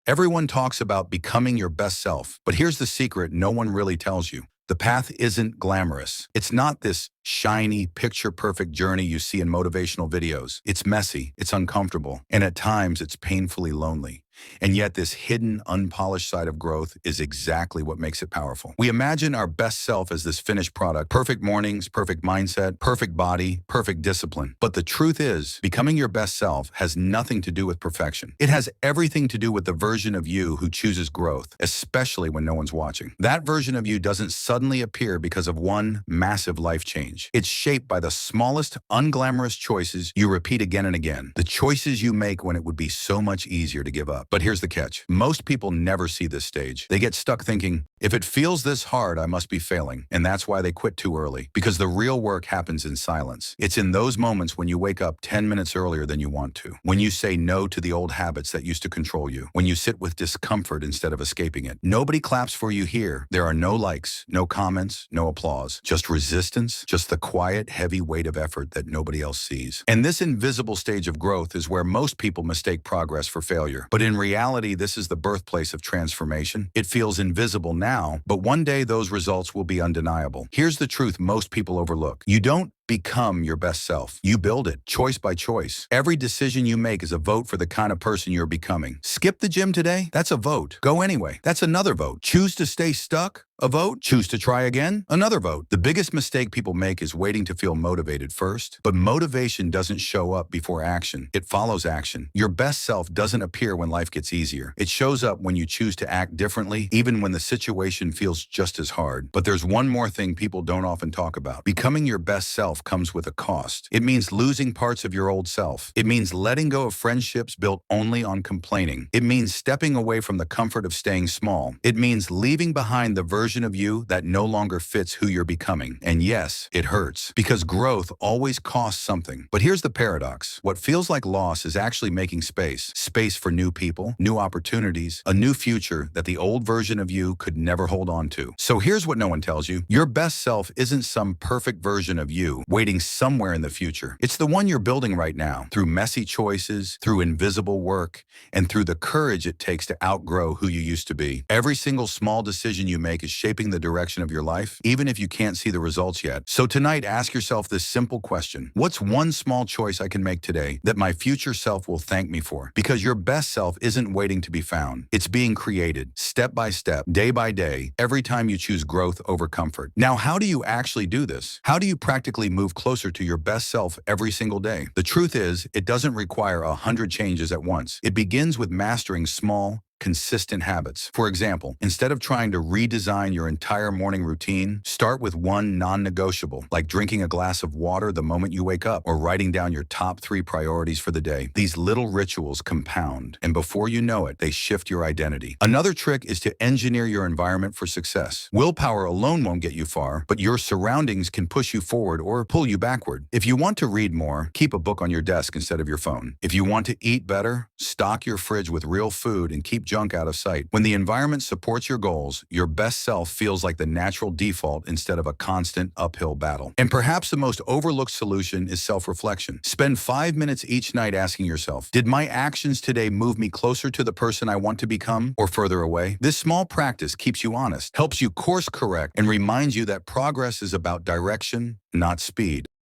Everyone talks about becoming your best self, but here's the secret no one really tells you. The path isn't glamorous. It's not this shiny, picture-perfect journey you see in motivational videos. It's messy, it's uncomfortable, and at times it's painfully lonely. And yet this hidden, unpolished side of growth is exactly what makes it powerful. We imagine our best self as this finished product, perfect mornings, perfect mindset, perfect body, perfect discipline. But the truth is, becoming your best self has nothing to do with perfection. It has everything to do with the version of you who chooses growth, especially when no one's watching. That version of you doesn't suddenly appear because of one massive life change. It's shaped by the smallest, unglamorous choices you repeat again and again. The choices you make when it would be so much easier to give up. But here's the catch. Most people never see this stage. They get stuck thinking, if it feels this hard, I must be failing. And that's why they quit too early. Because the real work happens in silence. It's in those moments when you wake up 10 minutes earlier than you want to. When you say no to the old habits that used to control you. When you sit with discomfort instead of escaping it. Nobody claps for you here. There are no likes, no comments, no applause. Just resistance, just the quiet, heavy weight of effort that nobody else sees. And this invisible stage of growth is where most people mistake progress for failure. But in reality, this is the birthplace of transformation. It feels invisible now, but one day those results will be undeniable. Here's the truth most people overlook. You don't become your best self. You build it, choice by choice. Every decision you make is a vote for the kind of person you're becoming. Skip the gym today? That's a vote. Go anyway. That's another vote. Choose to stay stuck? A vote. Choose to try again? Another vote. The biggest mistake people make is waiting to feel motivated first. But motivation doesn't show up before action. It follows action. Your best self doesn't appear when life gets easier. It shows up when you choose to act differently, even when the situation feels just as hard. But there's one more thing people don't often talk about. Becoming your best self comes with a cost. It means losing parts of your old self. It means letting go of friendships built only on complaining. It means stepping away from the comfort of staying small. It means leaving behind the version of you that no longer fits who you're becoming. And yes, it hurts, because growth always costs something. But here's the paradox. What feels like loss is actually making space. Space for new people, new opportunities, a new future that the old version of you could never hold on to. So here's what no one tells you. Your best self isn't some perfect version of you waiting somewhere in the future. It's the one you're building right now, through messy choices, through invisible work, and through the courage it takes to outgrow who you used to be. Every single small decision you make is shaping the direction of your life, even if you can't see the results yet. So tonight, ask yourself this simple question. What's one small choice I can make today that my future self will thank me for? Because your best self isn't waiting to be found. It's being created, step by step, day by day, every time you choose growth over comfort. Now, how do you actually do this? How do you practically move closer to your best self every single day? The truth is, it doesn't require 100 changes at once. It begins with mastering small, consistent habits. For example, instead of trying to redesign your entire morning routine, start with one non-negotiable, like drinking a glass of water the moment you wake up, or writing down your top 3 priorities for the day. These little rituals compound, and before you know it, they shift your identity. Another trick is to engineer your environment for success. Willpower alone won't get you far, but your surroundings can push you forward or pull you backward. If you want to read more, keep a book on your desk instead of your phone. If you want to eat better, stock your fridge with real food and keep junk out of sight. When the environment supports your goals, your best self feels like the natural default instead of a constant uphill battle. And perhaps the most overlooked solution is self-reflection. Spend 5 minutes each night asking yourself, did my actions today move me closer to the person I want to become or further away? This small practice keeps you honest, helps you course correct, and reminds you that progress is about direction, not speed.